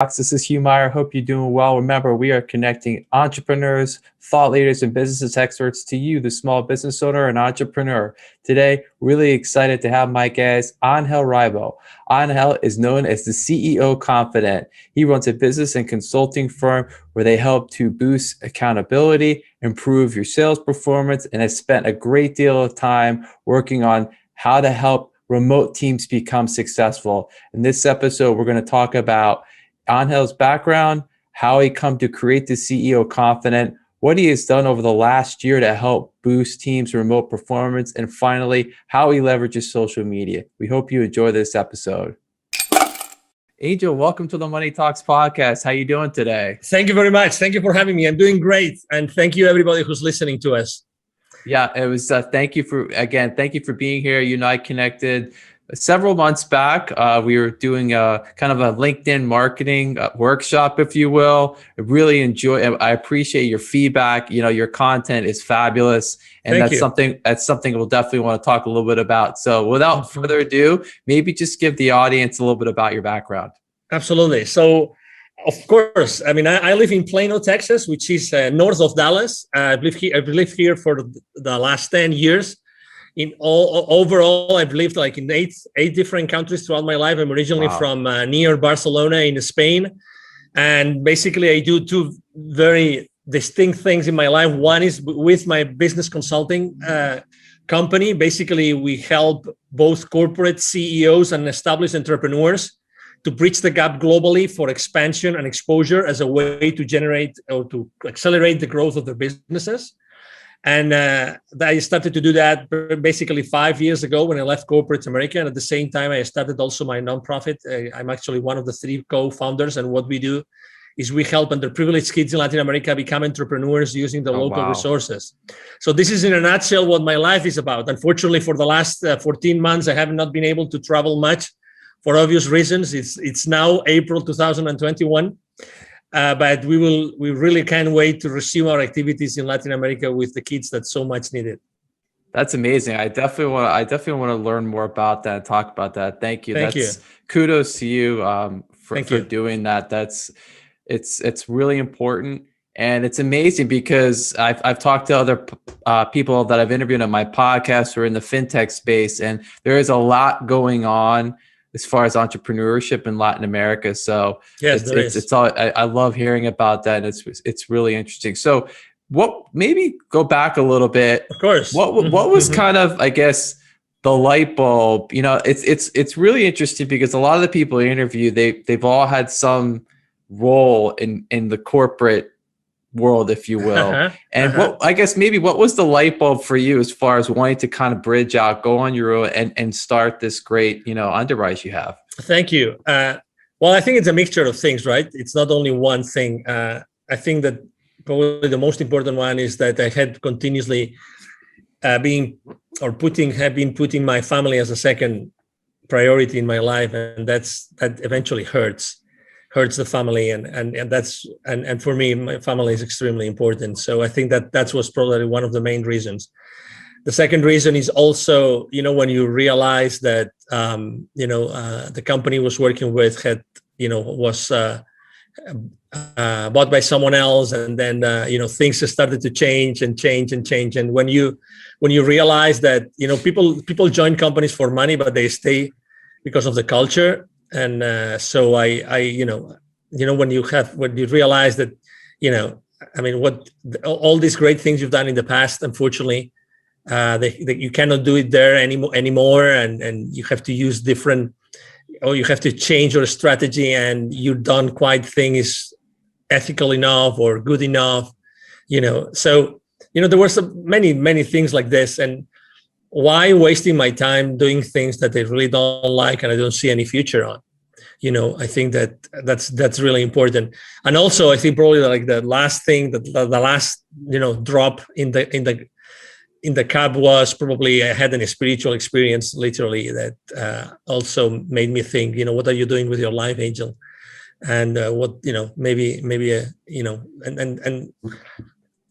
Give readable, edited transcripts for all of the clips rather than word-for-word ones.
This is Hugh Meyer. Hope you're doing well. Remember, we are connecting entrepreneurs, thought leaders, and business experts to you, the small business owner and entrepreneur. Today, really excited to have my guest, Angel Ribo. Angel is known as the CEO Confidant. He runs a business and consulting firm where they help to boost accountability, improve your sales performance, and has spent a great deal of time working on how to help remote teams become successful. In this episode, we're going to talk about Angel's background, how he come to create the CEO Confidant, what he has done over the last year to help boost teams' remote performance, and finally, how he leverages social media. We hope you enjoy this episode. Angel, welcome to the Money Talks podcast. How you doing today? Thank you very much. Thank you for having me. I'm doing great. And thank you everybody who's listening to us. Yeah, it was, thank you for being here. You and I connected several months back. We were doing a kind of a LinkedIn marketing workshop, if you will. I appreciate your feedback. You know, your content is fabulous. And that's something we'll definitely want to talk a little bit about. So without further ado, maybe just give the audience a little bit about your background. Absolutely. So, of course, I mean, I live in Plano, Texas, which is north of Dallas. I've lived here for the last 10 years. Overall, I've lived like in eight different countries throughout my life. I'm originally from near Barcelona in Spain. And basically, I do two very distinct things in my life. One is with my business consulting company. Basically, we help both corporate CEOs and established entrepreneurs to bridge the gap globally for expansion and exposure as a way to generate or to accelerate the growth of their businesses. And I started to do that basically 5 years ago when I left corporate America. And at the same time, I started also my nonprofit. I'm actually one of the 3 co-founders. And what we do is we help underprivileged kids in Latin America become entrepreneurs using the local resources. So this is in a nutshell what my life is about. Unfortunately, for the last 14 months, I have not been able to travel much for obvious reasons. It's now April 2021. But we really can't wait to resume our activities in Latin America with the kids that so much needed. That's amazing. I definitely want to learn more about that and talk about that. Thank you. Kudos to you for doing that. It's really important. And it's amazing because I've talked to other people that I've interviewed on my podcast who are in the fintech space, and there is a lot going on as far as entrepreneurship in Latin America. So yes, I love hearing about that. And it's really interesting. So maybe go back a little bit. Of course. What was kind of, I guess, the light bulb? You know, it's really interesting because a lot of the people I interview, they've all had some role in the corporate world, if you will. And what was the light bulb for you as far as wanting to kind of bridge out, go on your own and start this great, underwrite you have? Thank you. Well, I think it's a mixture of things, right? It's not only one thing. I think that probably the most important one is that I had continuously been putting my family as a second priority in my life. And that eventually hurts the family, and for me, my family is extremely important. So I think that was probably one of the main reasons. The second reason is also, when you realize that the company was working with was bought by someone else, and then things started to change. And when you realize that people join companies for money, but they stay because of the culture. And so when you realize that, all these great things you've done in the past, unfortunately, you cannot do it there anymore. And you have to use you have to change your strategy, and you don't quite think is ethical enough or good enough, So, there were many things like this. And why wasting my time doing things that I really don't like and I don't see any future on? I think that's really important. And also, I think probably like the last thing, the last drop in the cup was probably I had a spiritual experience, literally, that also made me think, what are you doing with your life, Angel? And maybe and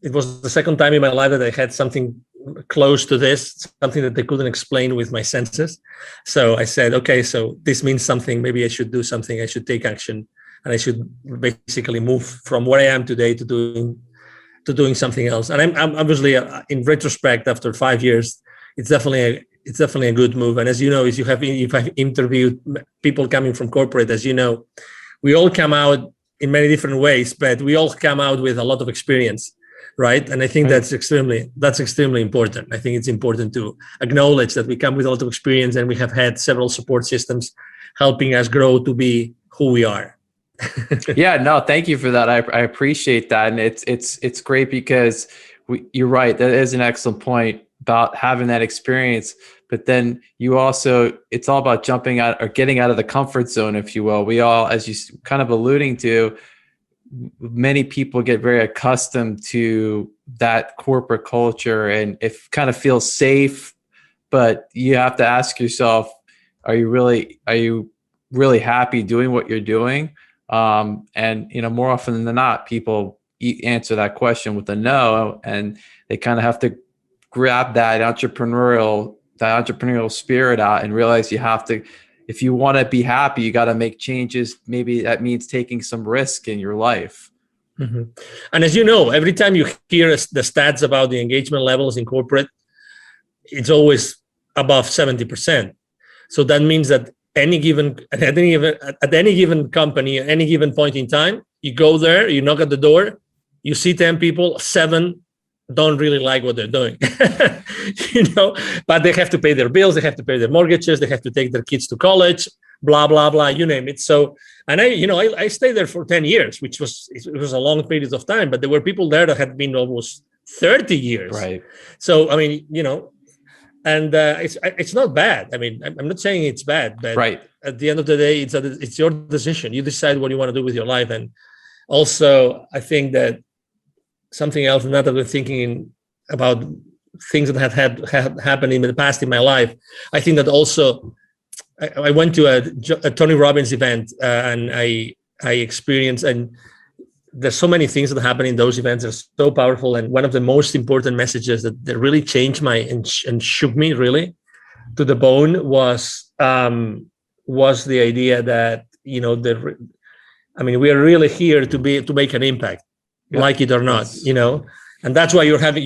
it was the second time in my life that I had something close to this, something that they couldn't explain with my senses. So I said, okay, so this means something. Maybe I should do something. I should take action and I should basically move from where I am today to doing something else. And I'm obviously, in retrospect, after 5 years, it's definitely a good move. And as you know, if I've interviewed people coming from corporate, as you know, we all come out in many different ways, but we all come out with a lot of experience, right? And I think that's extremely important. I think it's important to acknowledge that we come with a lot of experience, and we have had several support systems helping us grow to be who we are. Yeah, no, thank you for that. I appreciate that, and it's great because you're right. That is an excellent point about having that experience. But then you also, it's all about jumping out or getting out of the comfort zone, if you will. We all, as you kind of alluding to, many people get very accustomed to that corporate culture, and it kind of feels safe. But you have to ask yourself, are you really happy doing what you're doing? And more often than not, people answer that question with a no, and they kind of have to grab that entrepreneurial spirit out and realize you have to, if you want to be happy, you got to make changes. Maybe that means taking some risk in your life. Mm-hmm. And as you know, every time you hear the stats about the engagement levels in corporate, it's always above 70%. So that means that at any given company, at any given point in time, you go there, you knock at the door, you see 10 people, 7 don't really like what they're doing, but they have to pay their bills, they have to pay their mortgages, they have to take their kids to college, blah, blah, blah, you name it. So, and I stayed there for 10 years, it was a long period of time, but there were people there that had been almost 30 years. Right. So, I mean, and it's not bad. I mean, I'm not saying it's bad, but right. At the end of the day, it's your decision. You decide what you want to do with your life. And also, I think that something else, now that we're thinking about things that had happened in the past in my life, I think that also I went to a Tony Robbins event, and I experienced, and there's so many things that happen in those events that are so powerful. And one of the most important messages that really changed and shook me really to the bone was the idea that, we are really here to make an impact, like it or not, and that's why you have a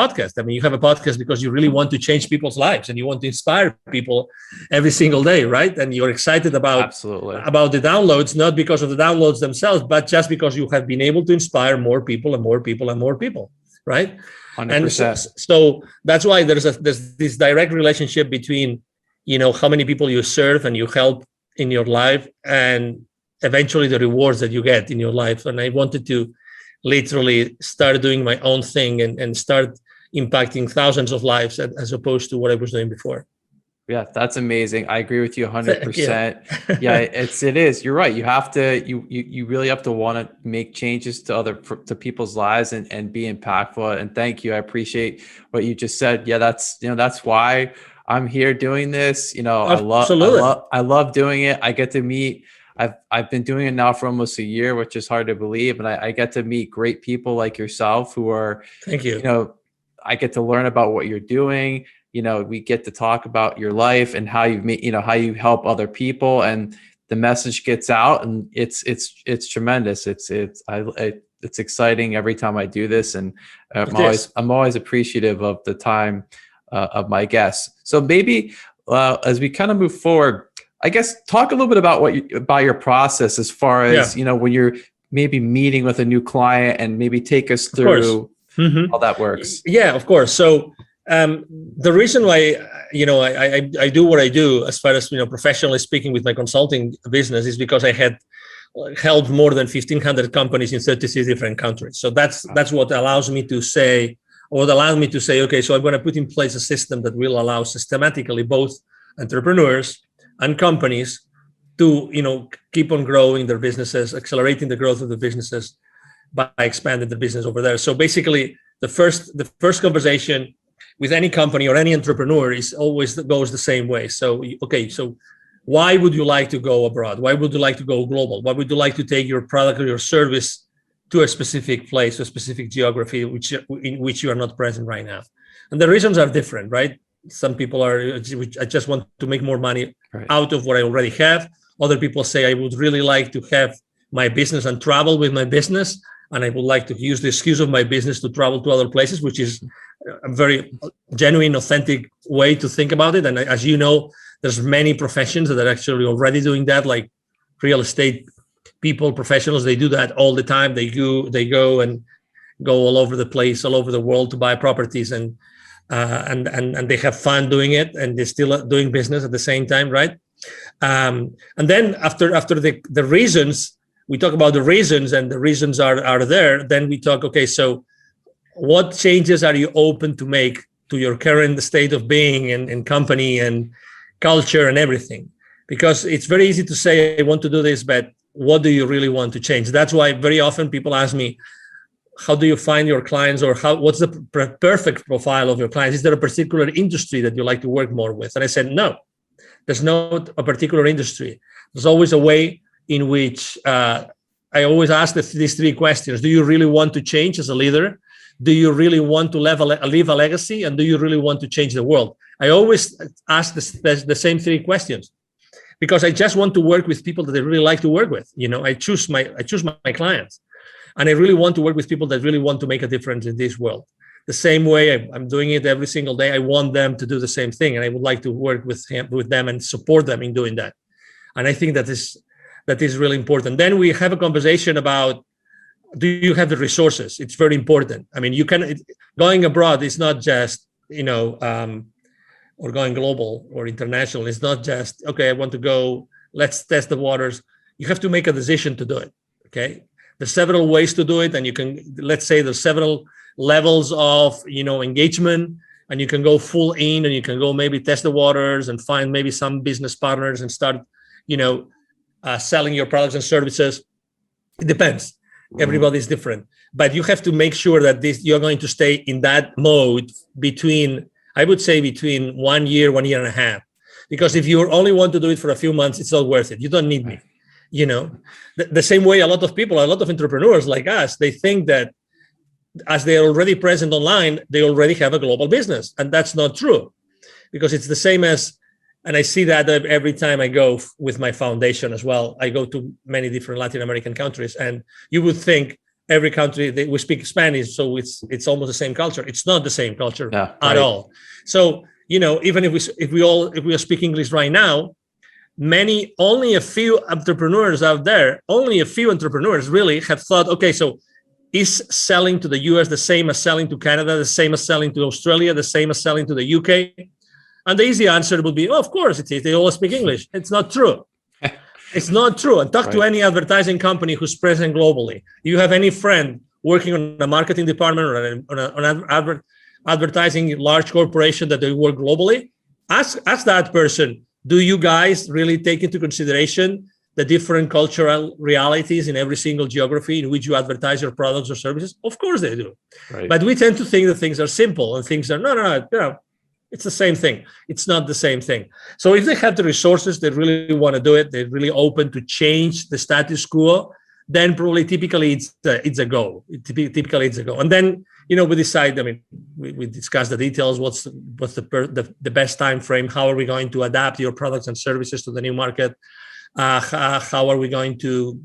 podcast. I mean, you have a podcast because you really want to change people's lives, and you want to inspire people every single day, right? And you're excited about the downloads, not because of the downloads themselves, but just because you have been able to inspire more people and more people and more people, right? 100%. And so that's why there's this direct relationship between, how many people you serve and you help in your life, and eventually the rewards that you get in your life. And I wanted to literally start doing my own thing and start impacting thousands of lives as opposed to what I was doing before. Yeah, that's amazing. I agree with you 100%. Yeah, it is. You're right. You have to, you really have to want to make changes to people's lives and be impactful. And thank you. I appreciate what you just said. Yeah, that's why I'm here doing this. I love doing it. I get to meet, I've been doing it now for almost a year, which is hard to believe. And I get to meet great people like yourself who are, thank you. I get to learn about what you're doing. We get to talk about your life and how you meet, how you help other people, and the message gets out, and it's tremendous. It's exciting every time I do this. And I'm always appreciative of the time of my guests. So maybe as we kind of move forward, I guess talk a little bit about your process as far as, when you're maybe meeting with a new client, and maybe take us through how that works. Yeah, of course. So the reason why, I do what I do as far as, professionally speaking with my consulting business is because I had helped more than 1,500 companies in 36 different countries. So that's what allows me to say, okay, so I'm going to put in place a system that will allow systematically both entrepreneurs and companies to, keep on growing their businesses, accelerating the growth of the businesses by expanding the business over there. So basically, the first conversation with any company or any entrepreneur goes the same way. So, okay, so why would you like to go abroad? Why would you like to go global? Why would you like to take your product or your service to a specific place, a specific geography in which you are not present right now? And the reasons are different, right? Some people I just want to make more money out of what I already have. Other people say, I would really like to have my business and travel with my business. And I would like to use the excuse of my business to travel to other places, which is a very genuine, authentic way to think about it. And as you know, there's many professions that are actually already doing that, like real estate people, professionals. They do that all the time. They go and go all over the place, all over the world to buy properties, and they have fun doing it, and they're still doing business at the same time, right? And then after the reasons, we talk about the reasons, and the reasons are there. Then we talk, okay, so what changes are you open to make to your current state of being and company and culture and everything? Because it's very easy to say, I want to do this, but what do you really want to change? That's why very often people ask me, how do you find your clients, or what's the perfect profile of your clients? Is there a particular industry that you like to work more with? And I said, no, there's not a particular industry. There's always a way in which I always ask these three questions. Do you really want to change as a leader? Do you really want to leave a legacy? And do you really want to change the world? I always ask the same three questions, because I just want to work with people that I really like to work with. You know, I choose my clients, and I really want to work with people that really want to make a difference in this world. The same way I'm doing it every single day. I want them to do the same thing, and I would like to work with them and support them in doing that. And I think that is really important. Then we have a conversation about, do you have the resources? It's very important. I mean, going abroad is not just, or going global or international. It's not just, okay, I want to go, let's test the waters. You have to make a decision to do it, okay? There's several ways to do it. And you can, let's say there's several levels of, engagement, and you can go full in, and you can go maybe test the waters and find maybe some business partners and start, selling your products and services. It depends. Everybody's different, but you have to make sure that you're going to stay in that mode between 1 year, 1.5 years. Because if you only want to do it for a few months, it's not worth it. You don't need me. The same way a lot of entrepreneurs like us, they think that as they're already present online, they already have a global business. And that's not true, because it's the same as, and I see that every time I go with my foundation as well. I go to many different Latin American countries, and you would think every country we speak Spanish, so it's almost the same culture. It's not the same culture at all. So even if we speak English right now, only a few entrepreneurs out there, really have thought, okay, so is selling to the US the same as selling to Canada, the same as selling to Australia, the same as selling to the UK? And the easy answer would be, of course it is. They all speak English. It's not true. It's not true. And talk to any advertising company who's present globally. You have any friend working on a marketing department or on an advertising large corporation that they work globally? Ask that person, do you guys really take into consideration the different cultural realities in every single geography in which you advertise your products or services? Of course they do. Right. But we tend to think that things are simple, and things are no. It's the same thing. It's not the same thing. So if they have the resources, they really want to do it, they're really open to change the status quo, then probably typically it's a go. Typically it's a go. And then, we decide, we discuss the details. What's the best time frame? How are we going to adapt your products and services to the new market? How are we going to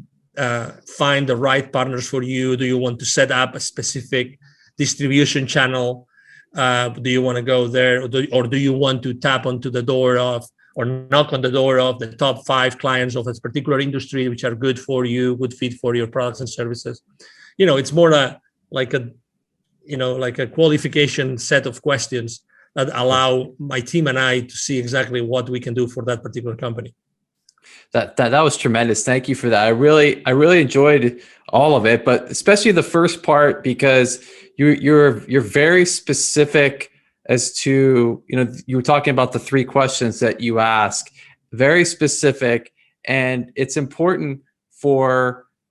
find the right partners for you? Do you want to set up a specific distribution channel? Do you want to go there, or do you want to tap onto the door of, or knock on the door of the top 5 clients of a particular industry, which are good for you, good fit for your products and services? It's more like a qualification set of questions that allow my team and I to see exactly what we can do for that particular company. That was tremendous. Thank you for that. I really enjoyed all of it, but especially the first part, because you're very specific as to, you were talking about the 3 questions that you ask, very specific. And it's important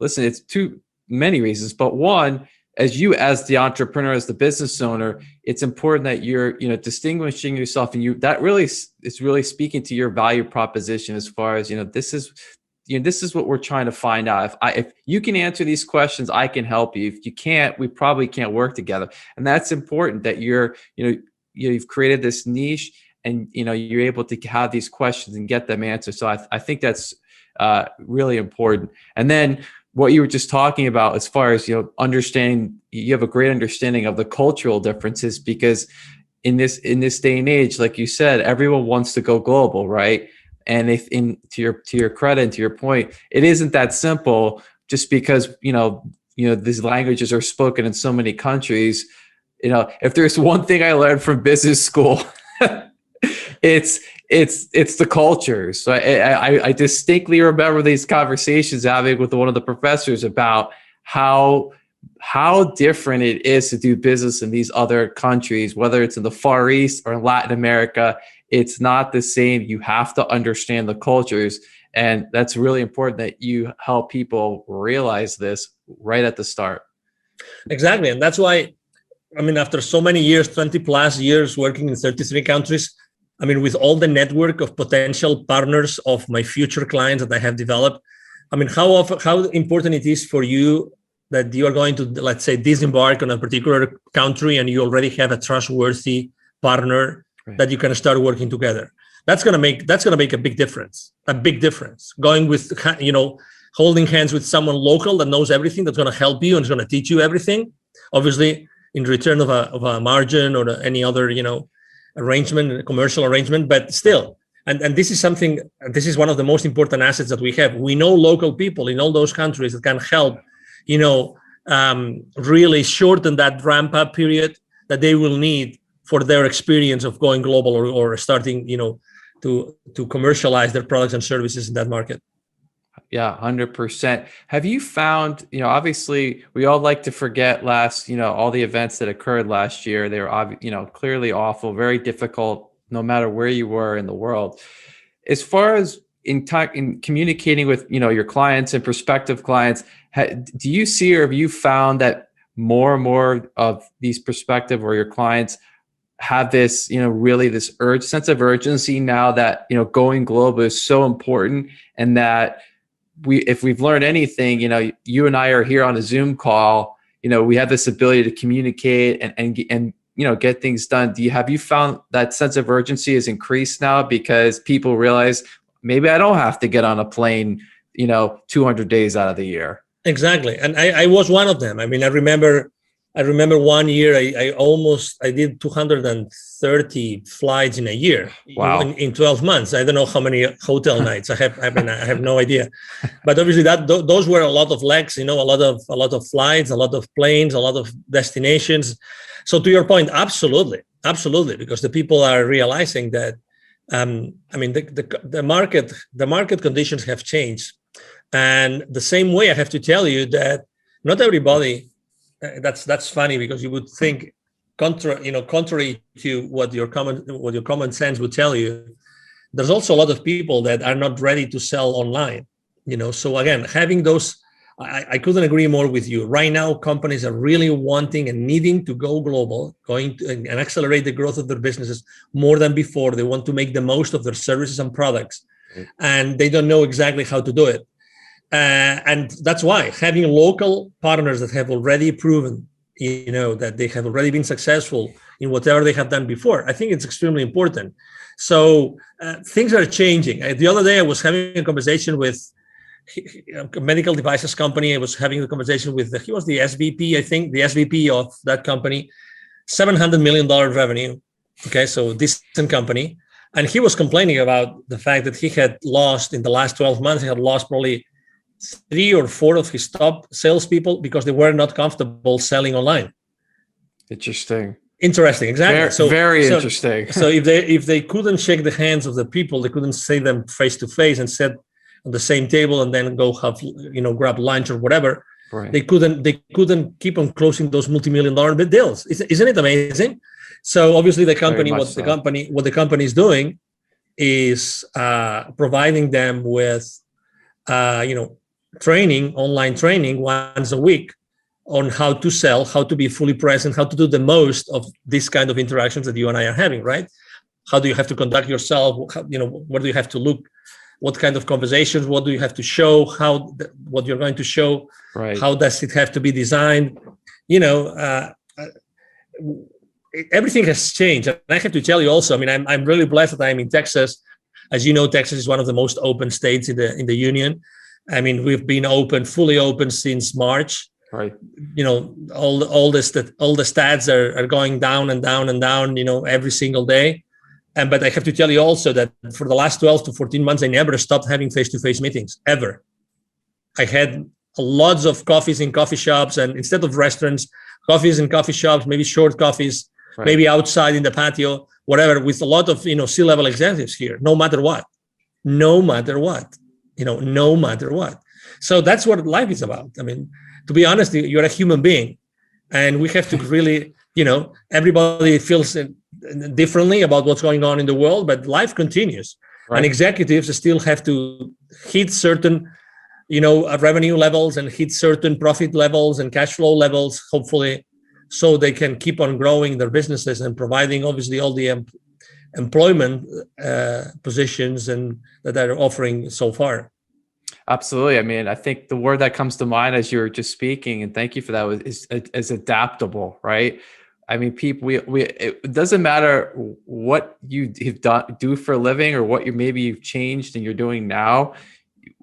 it's 2 many reasons, but one, as the entrepreneur, as the business owner, it's important that you're, distinguishing yourself, and that really is really speaking to your value proposition as far as, this is what we're trying to find out. If you can answer these questions, I can help you. If you can't, we probably can't work together. And that's important, that you've created this niche, and, you're able to have these questions and get them answered. So I think that's really important. And then what you were just talking about, as far as, understanding, you have a great understanding of the cultural differences, because in this day and age, like you said, everyone wants to go global, right? And if to your credit and to your point, it isn't that simple, just because, these languages are spoken in so many countries. If there's one thing I learned from business school, it's the culture. So I distinctly remember these conversations having with one of the professors about how different it is to do business in these other countries, whether it's in the Far East or in Latin America. It's not the same. You have to understand the cultures. And that's really important that you help people realize this right at the start. Exactly. And that's why, after so many years, 20 plus years working in 33 countries, with all the network of potential partners of my future clients that I have developed, how important it is for you that you are going to, let's say, disembark on a particular country and you already have a trustworthy partner, right, that you can start working together. That's gonna make a big difference. Going with, holding hands with someone local that knows everything, that's gonna help you and is gonna teach you everything, obviously in return of a margin or any other, arrangement, commercial arrangement, but still. And this is one of the most important assets that we have. We know local people in all those countries that can help, really shorten that ramp up period that they will need for their experience of going global or starting, to commercialize their products and services in that market. Yeah, 100%. Have you found, obviously we all like to forget all the events that occurred last year. They were, clearly awful, very difficult, no matter where you were in the world. As far as in communicating with, your clients and prospective clients, do you see, or have you found that more and more of these prospective or your clients have this, really this sense of urgency now that, going global is so important, and that if we've learned anything, you and I are here on a Zoom call, we have this ability to communicate and get things done. Have you found that sense of urgency has increased now because people realize maybe I don't have to get on a plane, 200 days out of the year? Exactly. And I was one of them. I remember 1 year, I did 230 flights in a year. Wow. In 12 months. I don't know how many hotel nights I have no idea, but obviously those were a lot of legs, a lot of flights, a lot of planes, a lot of destinations. So to your point, absolutely, because the people are realizing that, the market conditions have changed. And the same way I have to tell you that not everybody, that's funny, because you would think contrary to what your common sense would tell you, there's also a lot of people that are not ready to sell online. So again, having those, I couldn't agree more with you. Right now, companies are really wanting and needing to go global, and accelerate the growth of their businesses more than before. They want to make the most of their services and products, and they don't know exactly how to do it. And that's why having local partners that have already proven, that they have already been successful in whatever they have done before, I think it's extremely important. So things are changing. The other day, I was having a conversation with a medical devices company. I was having a conversation with he was the SVP, I think, the SVP of that company, $700 million revenue. Okay, so decent company. And he was complaining about the fact that he had lost, in the last 12 months, he had lost probably 3 or 4 of his top salespeople because they were not comfortable selling online. Interesting, exactly. Very interesting. So if they couldn't shake the hands of the people, they couldn't see them face to face and sit on the same table and then go have, grab lunch or whatever. Right. They couldn't keep on closing those multi-million-dollar deals. Isn't it amazing? So obviously the company, what the company is doing is providing them with, online training once a week on how to sell, how to be fully present, how to do the most of this kind of interactions that you and I are having, right? How do you have to conduct yourself? Where do you have to look? What kind of conversations? What do you have to show? What you're going to show? Right. How does it have to be designed? Everything has changed. And I have to tell you also, I'm really blessed that I'm in Texas. As you know, Texas is one of the most open states in the union. I mean, we've been fully open since March. Right. All the stats are going down and down and down, every single day. But I have to tell you also that for the last 12 to 14 months, I never stopped having face-to-face meetings, ever. I had lots of coffees in coffee shops, and instead of restaurants, coffees in coffee shops, maybe short coffees, right, maybe outside in the patio, whatever, with a lot of, C-level executives here, no matter what. So that's what life is about. I mean, to be honest, you're a human being, and we have to really, everybody feels differently about what's going on in the world, but life continues. Right. And executives still have to hit certain, revenue levels and hit certain profit levels and cash flow levels, hopefully, so they can keep on growing their businesses and providing, obviously, all the employment positions and that they're offering so far. Absolutely. I mean, I think the word that comes to mind as you're just speaking, and thank you for that, is adaptable, right? I mean, people, it doesn't matter what you do for a living or what maybe you've changed and you're doing now.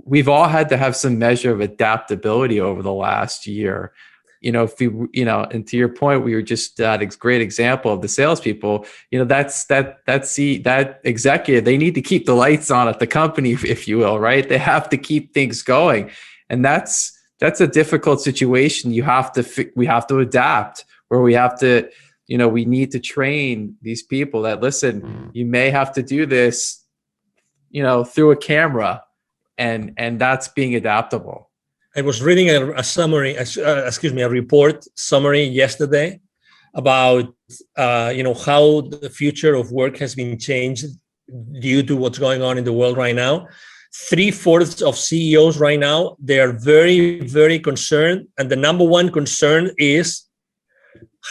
We've all had to have some measure of adaptability over the last year. If you, and to your point, we were just that great example of the salespeople. That executive, they need to keep the lights on at the company, if you will, right? They have to keep things going, and that's a difficult situation. We have to adapt, where we have to, we need to train these people that, listen, you may have to do this, through a camera, and that's being adaptable. I was reading a report summary yesterday about, how the future of work has been changed due to what's going on in the world right now. 3/4 of CEOs right now, they are very, very concerned. And the number one concern is,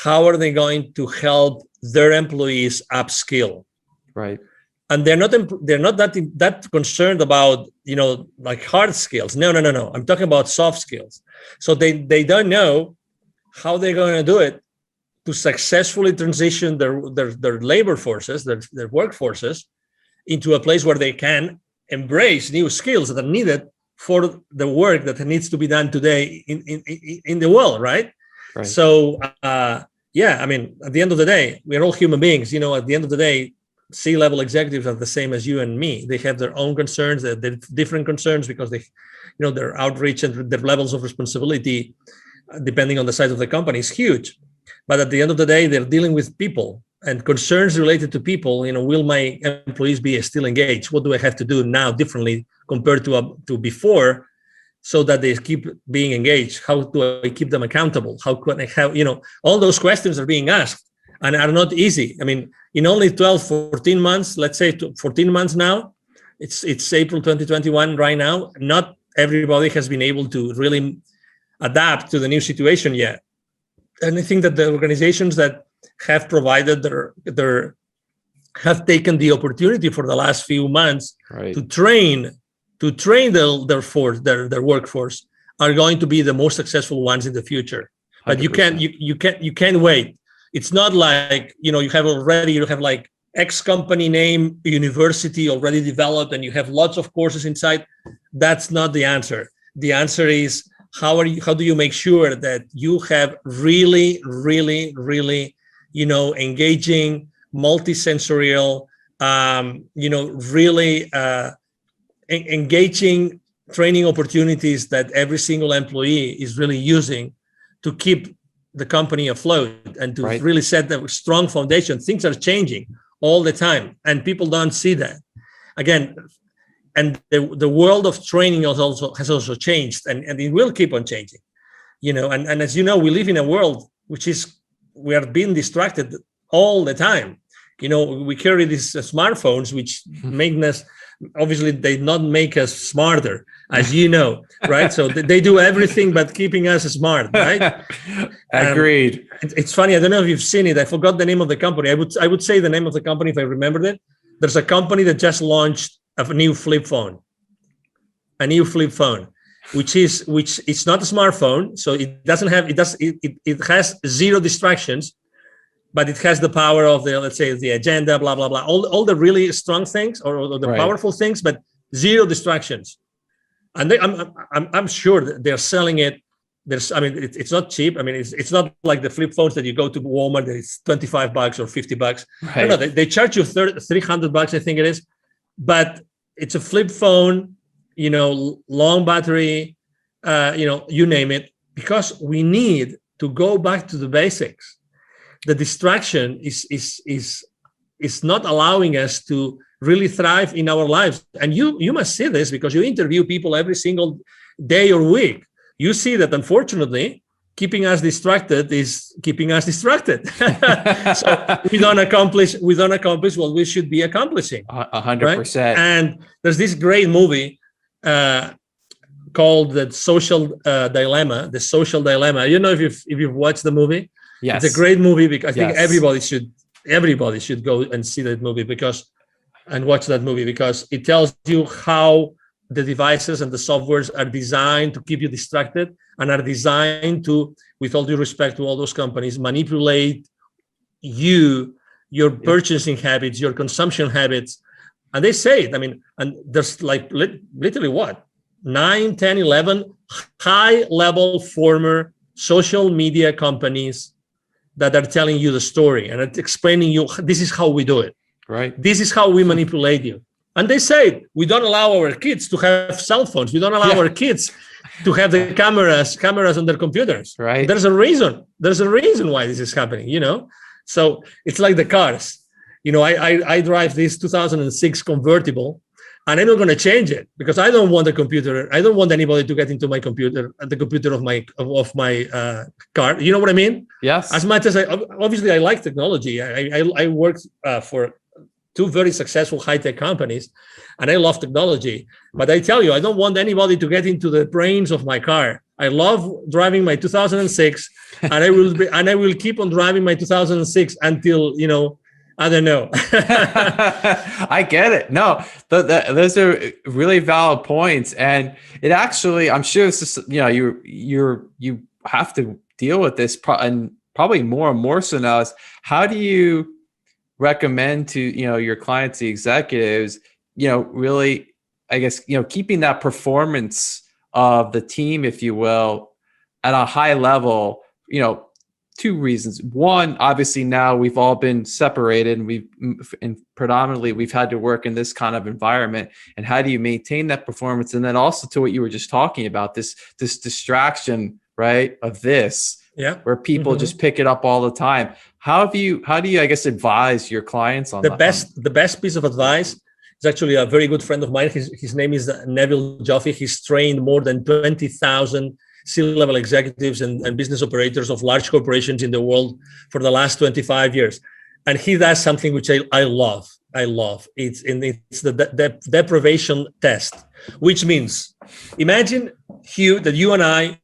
how are they going to help their employees upskill? Right. And they're not that concerned about, like hard skills. No. I'm talking about soft skills. So they don't know how they're going to do it to successfully transition their labor forces, their workforces, into a place where they can embrace new skills that are needed for the work that needs to be done today in the world, right? So, I mean, at the end of the day, we're all human beings. At the end of the day, C-level executives are the same as you and me. They have their own concerns, they're different concerns, because their outreach and their levels of responsibility, depending on the size of the company, is huge. But at the end of the day, they're dealing with people, and concerns related to people. Will my employees be still engaged? What do I have to do now differently compared to before, so that they keep being engaged? How do I keep them accountable? How can I have, all those questions are being asked and are not easy. I mean, in only 12, 14 months, let's say 14 months now, it's April 2021 right now, not everybody has been able to really adapt to the new situation yet. And I think that the organizations that have provided have taken the opportunity for the last few months, right, to train their workforce, are going to be the most successful ones in the future. But 100%. you can't wait. It's not like, you have like X company name university already developed and you have lots of courses inside. That's not the answer. The answer is, how do you make sure that you have really, really, really, engaging, multisensorial, really engaging training opportunities that every single employee is really using to keep the company afloat and to really set a strong foundation. Things are changing all the time, and people don't see that. Again, and the world of training has also changed, and it will keep on changing. And as you know, we live in a world we are being distracted all the time. We carry these smartphones, which make us, obviously, they not make us smarter, as you know, right? So they do everything but keeping us smart, right? Agreed. It's funny. I don't know if you've seen it. I forgot the name of the company. I would say the name of the company if I remembered it. There's a company that just launched a new flip phone, which it's not a smartphone. So it has zero distractions, but it has the power of let's say the agenda, blah, blah, blah, all the really strong things or the powerful things, but zero distractions. and I'm sure that they're selling it. I mean, it's not cheap. I mean, it's not like the flip phones that you go to Walmart that it's $25 or $50. Right. No, they charge you $300, I think it is, but it's a flip phone, long battery, you name it, because we need to go back to the basics. The distraction is not allowing us to really thrive in our lives. And you must see this because you interview people every single day or week. You see that, unfortunately, keeping us distracted is keeping us distracted. So we don't accomplish what we should be accomplishing. 100%. Right? And there's this great movie called The Social Dilemma. The Social Dilemma. I don't know if you've watched the movie. Yes. It's a great movie because I think Yes. everybody should go and see that movie and watch that movie because it tells you how the devices and the softwares are designed to keep you distracted and are designed to, with all due respect to all those companies, manipulate your purchasing habits, your consumption habits. And they say it. I mean, and there's like literally what? 9, 10, 11 high-level former social media companies that are telling you the story and explaining you, this is how we do it. Right. This is how we manipulate you. And they say, we don't allow our kids to have cell phones. We don't allow our kids to have the cameras on their computers. Right. There's a reason. There's a reason why this is happening, So it's like the cars. I drive this 2006 convertible, and I'm not going to change it because I don't want a computer. I don't want anybody to get into my computer, the computer of my car. You know what I mean? Yes. As much as I like technology. I worked for 2 very successful high-tech companies, and I love technology. But I tell you, I don't want anybody to get into the brains of my car. I love driving my 2006, and I will keep on driving my 2006 until I don't know. I get it. No, those are really valid points, and it actually, I'm sure this is, you have to deal with this, and probably more and more so now. Is how do you recommend to your clients, the executives, really, I guess, keeping that performance of the team, if you will, at a high level? 2 reasons. One, obviously now we've all been separated and predominantly we've had to work in this kind of environment. And how do you maintain that performance? And then also to what you were just talking about, this distraction, right, of this, where people just pick it up all the time. How do you, I guess, advise your clients on the best piece of advice is actually a very good friend of mine. His name is Neville Joffe. He's trained more than 20,000 C-level executives and business operators of large corporations in the world for the last 25 years. And he does something which I love. It's the deprivation test, which means, imagine, Hugh, that you and I,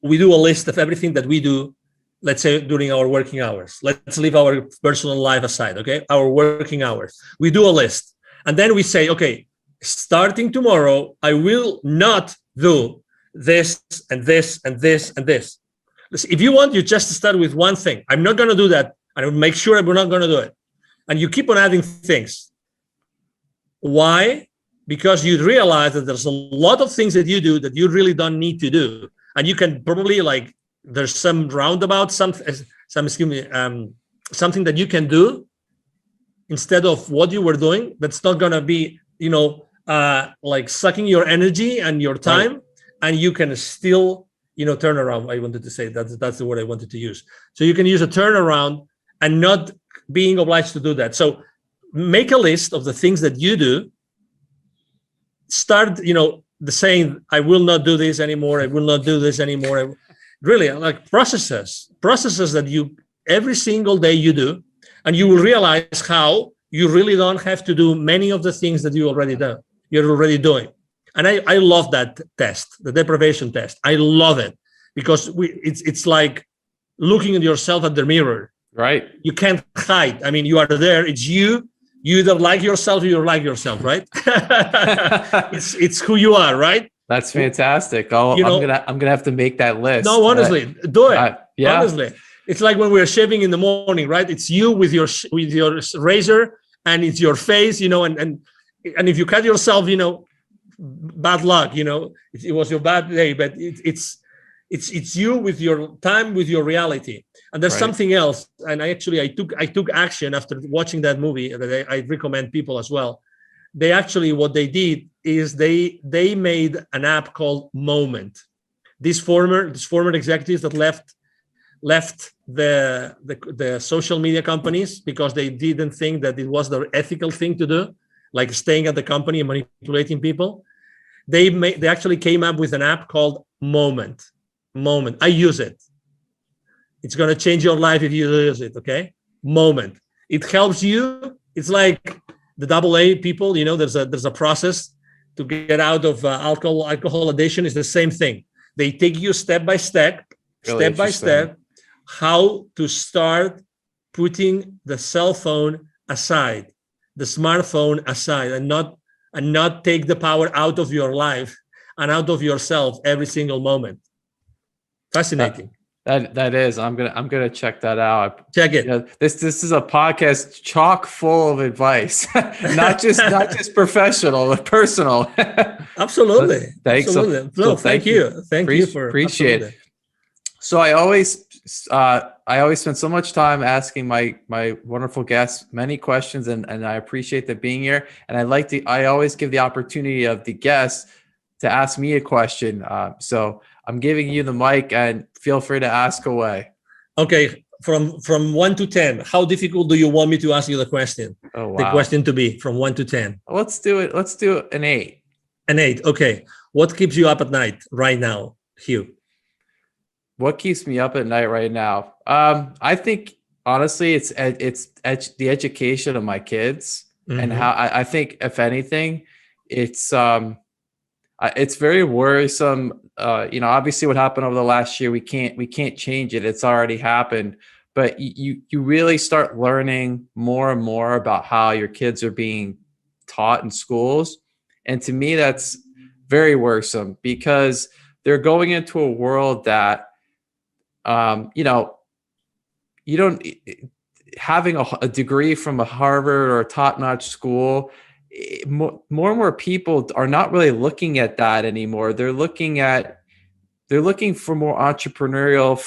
we do a list of everything that we do, let's say during our working hours. Let's leave our personal life aside, okay? Our working hours. We do a list. And then we say, okay, starting tomorrow, I will not do this and this and this and this. Listen, if you want, you just start with one thing. I'm not going to do that. And I will make sure we're not going to do it. And you keep on adding things. Why? Because you realize that there's a lot of things that you do that you really don't need to do. And you can probably, there's some roundabout, something that you can do instead of what you were doing. That's not going to be, sucking your energy and your time. Right. And you can still, turn around. I wanted to say that's the word I wanted to use. So you can use a turnaround and not being obliged to do that. So make a list of the things that you do. Start, the saying, I will not do this anymore. I will not do this anymore. Really, like processes that you every single day you do, and you will realize how you really don't have to do many of the things that you're already doing. And I love that test, the deprivation test. I love it because it's like looking at yourself at the mirror. Right. You can't hide. I mean, you are there. It's you. You either like yourself or you like yourself, right? it's who you are, right? That's fantastic. I'm gonna have to make that list. No, honestly, do it. Yeah. Honestly, it's like when we're shaving in the morning, right? It's you with your razor, and it's your face, and if you cut yourself, bad luck, it was your bad day, but it's you with your time, with your reality. And there's something else. And I took action after watching that movie that I recommend people as well. They actually, what they did is they made an app called Moment. These former executives that left the social media companies because they didn't think that it was the ethical thing to do, like staying at the company and manipulating people. They actually came up with an app called Moment. I use it. It's going to change your life if you use it. Okay. Moment. It helps you. It's like the AA people, there's a process to get out of alcohol addiction. Is the same thing. They take you step by step, how to start putting the cell phone aside, the smartphone aside, and not take the power out of your life and out of yourself every single moment. Fascinating. That is. I'm gonna check that out. Check it. This is a podcast chock full of advice, not just professional, but personal. Absolutely. Thanks. Absolutely. Thank you. Thank you for appreciate it. So I always spend so much time asking my wonderful guests many questions, and I appreciate them being here. And I always give the opportunity of the guests to ask me a question. So I'm giving you the mic, and feel free to ask away. Okay, from 1 to 10, how difficult do you want me to ask you the question? Oh, wow. The question to be from 1 to 10. Let's do it. Let's do an 8. An 8. Okay. What keeps you up at night right now, Hugh? What keeps me up at night right now? I think honestly, it's the education of my kids, and how I think, if anything, it's very worrisome. Obviously what happened over the last year, we can't change it. It's already happened, but you really start learning more and more about how your kids are being taught in schools. And to me, that's very worrisome, because they're going into a world that, you don't, having a degree from a Harvard or a top-notch school, more and more people are not really looking at that anymore. They're looking for more entrepreneurial,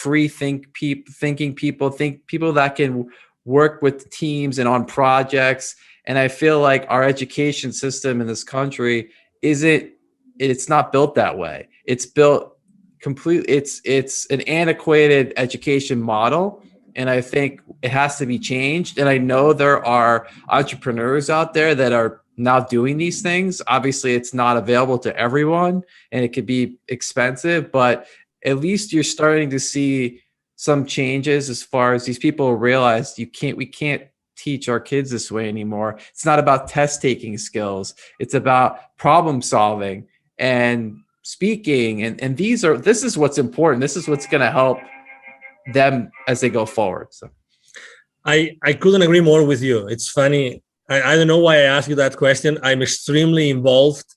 thinking people that can work with teams and on projects. And I feel like our education system in this country it's not built that way. It's built completely, it's an antiquated education model. And I think it has to be changed. And I know there are entrepreneurs out there that are now doing these things. Obviously, it's not available to everyone, and it could be expensive, but at least you're starting to see some changes as far as these people realize we can't teach our kids this way anymore. It's not about test taking skills. It's about problem solving and speaking. And this is what's important. This is what's going to help them as they go forward. So I couldn't agree more with you. It's funny. I don't know why I asked you that question. I'm extremely involved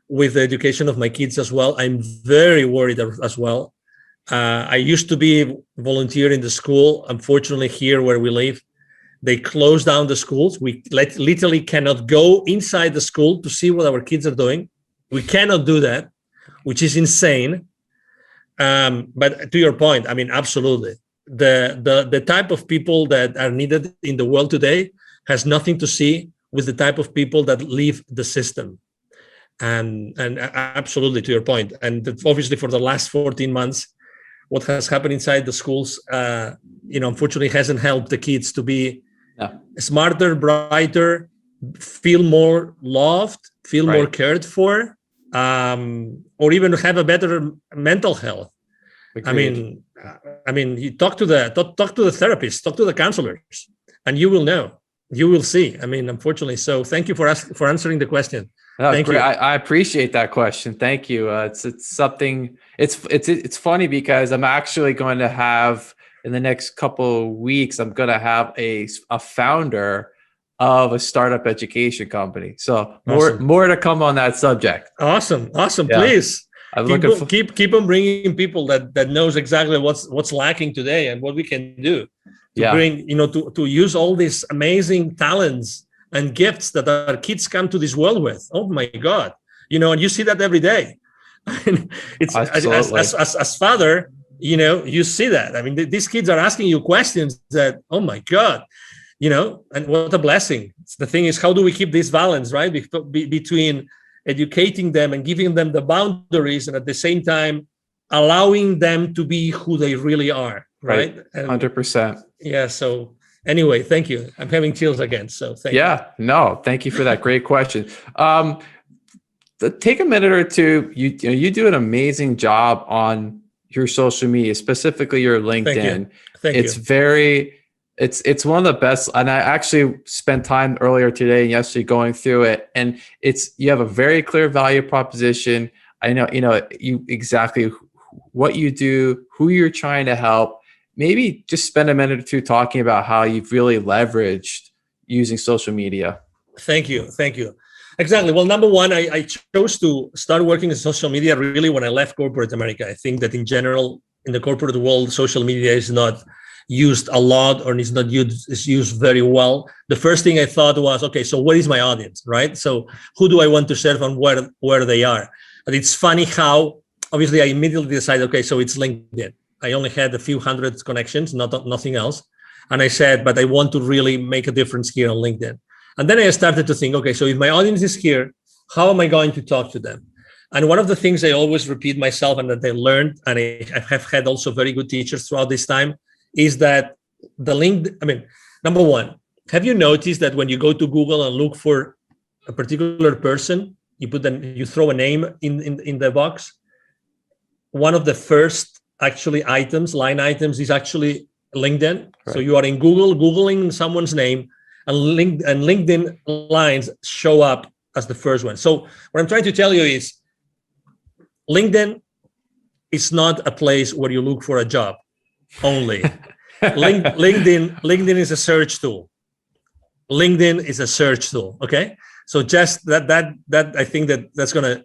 with the education of my kids as well. I'm very worried as well. I used to be volunteer in the school. Unfortunately, here where we live, they closed down the schools. We literally cannot go inside the school to see what our kids are doing. We cannot do that, which is insane. But to your point, I mean, absolutely. The type of people that are needed in the world today has nothing to see with the type of people that leave the system. And absolutely, to your point. And obviously for the last 14 months, what has happened inside the schools, unfortunately hasn't helped the kids to be smarter, brighter, feel more loved, feel more cared for, or even have a better mental health. Agreed. I mean, you talk to the therapist, talk to the counselors, and you will know. You will see. I mean, unfortunately. So thank you for answering the question. Thank you. I appreciate that question. Thank you. It's something. It's funny because I'm actually going to have in the next couple of weeks. I'm going to have a founder of a startup education company. So more to come on that subject. Awesome. Yeah. Please. Keep on bringing people that knows exactly what's lacking today and what we can do to bring, to use all these amazing talents and gifts that our kids come to this world with. Oh my God. and you see that every day. It's Absolutely. as father, you see that. I mean, these kids are asking you questions that, oh my God, and what a blessing. The thing is, how do we keep this balance, right? Between educating them and giving them the boundaries, and at the same time, allowing them to be who they really are, right? 100%. Yeah. So anyway, thank you. I'm having chills again. So thank you. Yeah, no, thank you for that great question. Take a minute or two. You do an amazing job on your social media, specifically your LinkedIn. Thank you. It's one of the best. And I actually spent time earlier today and yesterday going through it. And you have a very clear value proposition. I know, you exactly what you do, who you're trying to help. Maybe just spend a minute or two talking about how you've really leveraged using social media. Thank you. Exactly. Well, number one, I chose to start working in social media really when I left corporate America. I think that in general, in the corporate world, social media is not used a lot, or is used very well. The first thing I thought was, okay, so what is my audience, right? So who do I want to serve and where they are? And it's funny how, obviously, I immediately decided, okay, so it's LinkedIn. I only had a few hundred connections, nothing else. And I said, but I want to really make a difference here on LinkedIn. And then I started to think, okay, so if my audience is here, how am I going to talk to them? And one of the things I always repeat myself and that I learned, and I have had also very good teachers throughout this time, is that number one, have you noticed that when you go to Google and look for a particular person, you throw a name in the box? One of the first line items is actually LinkedIn. Right. So you are in Google, Googling someone's name, and LinkedIn lines show up as the first one. So what I'm trying to tell you is LinkedIn is not a place where you look for a job only. LinkedIn is a search tool. LinkedIn is a search tool. Okay. So just that I think that's going to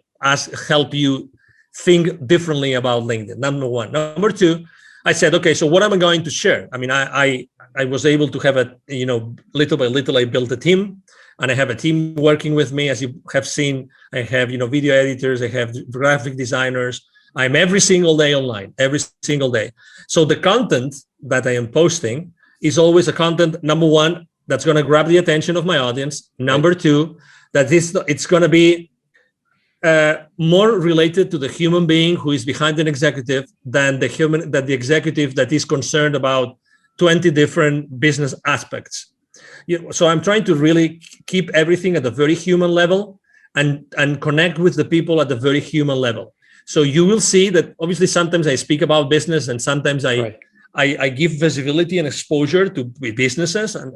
help you think differently about LinkedIn. Number one. Number two, I said, okay, so what am I going to share? I mean, I was able to have little by little, I built a team, and I have a team working with me. As you have seen, I have, video editors, I have graphic designers. I'm every single day online, every single day. So the content that I am posting is always a content, number one, that's going to grab the attention of my audience. Number two, that it's going to be more related to the human being who is behind an executive than the executive that is concerned about 20 different business aspects. So I'm trying to really keep everything at a very human level and connect with the people at the very human level. So you will see that obviously sometimes I speak about business and sometimes I give visibility and exposure to businesses, and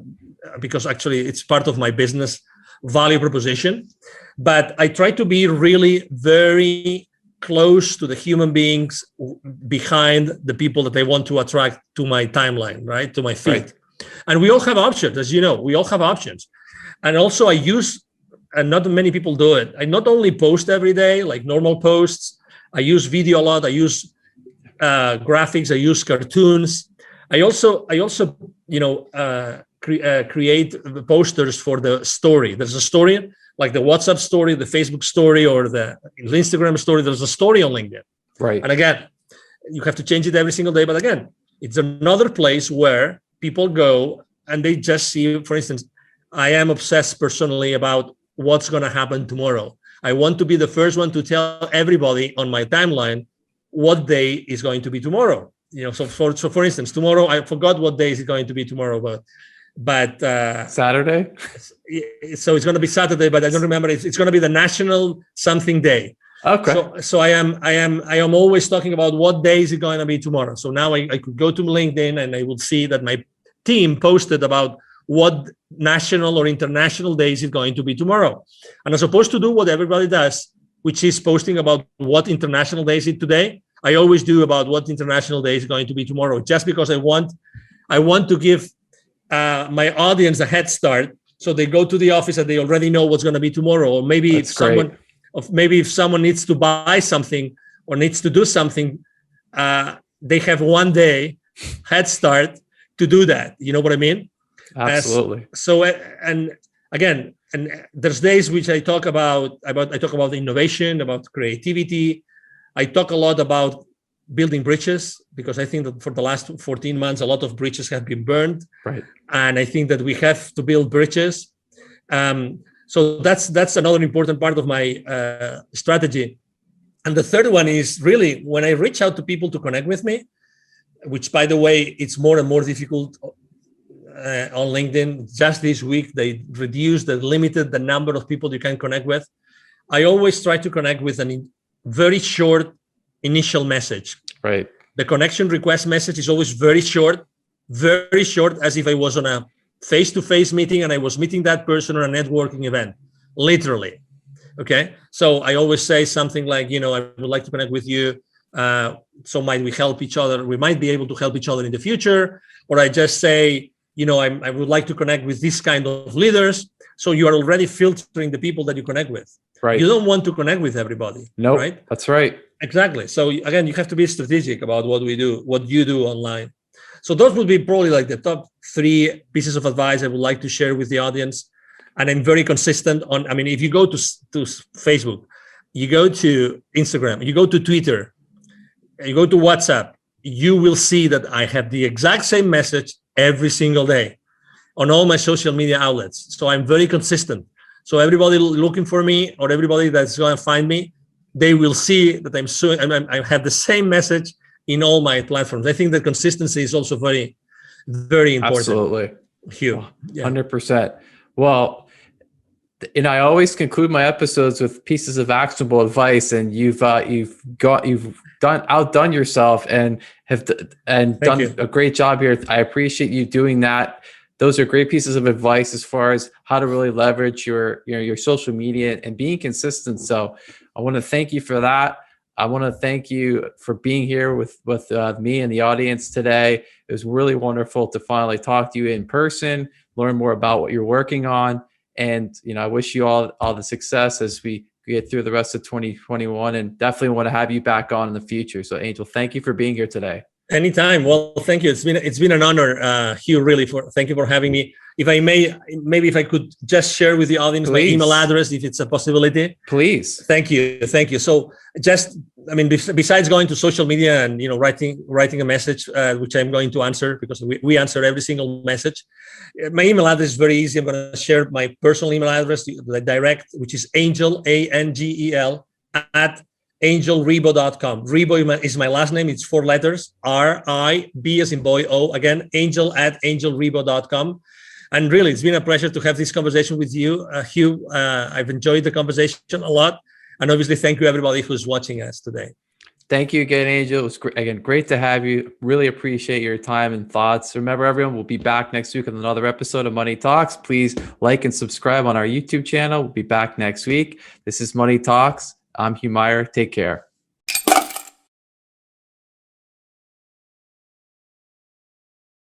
because actually it's part of my business value proposition. But I try to be really very close to the human beings behind the people that I want to attract to my timeline, right? To my feed. Right. And we all have options, as you know, we all have options. And also I use, and not many people do it, I not only post every day, like normal posts, I use video a lot, I use graphics, I use cartoons. I also create posters for the story. There's a story, like the WhatsApp story, the Facebook story, or the Instagram story. There's a story on LinkedIn. Right. And again, you have to change it every single day. But again, it's another place where people go and they just see, for instance, I am obsessed personally about what's going to happen tomorrow. I want to be the first one to tell everybody on my timeline what day is going to be tomorrow. So for instance, tomorrow, I forgot what day is it going to be tomorrow, but Saturday. So it's going to be Saturday, but I don't remember. It's going to be the National something day. Okay. So I am always talking about what day is it going to be tomorrow. So now I could go to LinkedIn and I will see that my team posted about what national or international day is it going to be tomorrow. And as opposed to do what everybody does, which is posting about what international day is it today, I always do about what international day is going to be tomorrow, just because I want to give my audience a head start, so they go to the office and they already know what's going to be tomorrow. Or maybe if someone needs to buy something or needs to do something, they have one day head start to do that. You know what I mean? Absolutely. And again, and there's days which I talk about innovation, about creativity. I talk a lot about building bridges, because I think that for the last 14 months, a lot of bridges have been burned. Right. And I think that we have to build bridges. So that's another important part of my strategy. And the third one is really when I reach out to people to connect with me, which, by the way, it's more and more difficult on LinkedIn. Just this week, they limited the number of people you can connect with. I always try to connect with a very short initial message. Right. The connection request message is always very short, as if I was on a face-to-face meeting and I was meeting that person on a networking event, literally. Okay. So I always say something like, I would like to connect with you. So might we help each other? We might be able to help each other in the future. Or I just say, I would like to connect with this kind of leaders. So you are already filtering the people that you connect with. Right. You don't want to connect with everybody. No, right? That's right. Exactly. So again, you have to be strategic about what you do online. So those would be probably like the top 3 pieces of advice I would like to share with the audience. And I'm very consistent on, if you go to Facebook, you go to Instagram, you go to Twitter, you go to WhatsApp, you will see that I have the exact same message every single day on all my social media outlets. So I'm very consistent. So everybody looking for me, or everybody that's going to find me, they will see that I have the same message in all my platforms. I think that consistency is also very, very important. Absolutely. Huge. Yeah. 100%. Well, and I always conclude my episodes with pieces of actionable advice, and you've outdone yourself and done a great job here. I appreciate you doing that. Those are great pieces of advice as far as how to really leverage your social media and being consistent. So I want to thank you for that. I want to thank you for being here with me and the audience today. It was really wonderful to finally talk to you in person, learn more about what you're working on. And, I wish you all the success as we get through the rest of 2021, and definitely want to have you back on in the future. So Angel, thank you for being here today. Anytime. Well, thank you. It's been an honor, Hugh, really, thank you for having me. If I may, maybe if I could just share with the audience my email address, if it's a possibility. Please. Thank you. So besides going to social media and, writing a message, which I'm going to answer, because we answer every single message. My email address is very easy. I'm going to share my personal email address, the direct, which is Angel, ANGEL, at angelrebo.com. Rebo is my last name. It's 4 letters, R-I-B as in boy, O. Again, Angel at angelrebo.com. And really, it's been a pleasure to have this conversation with you, Hugh. I've enjoyed the conversation a lot. And obviously, thank you, everybody who's watching us today. Thank you again, Angel. It was great to have you. Really appreciate your time and thoughts. Remember, everyone, we'll be back next week with another episode of Money Talks. Please like and subscribe on our YouTube channel. We'll be back next week. This is Money Talks. I'm Hugh Meyer. Take care.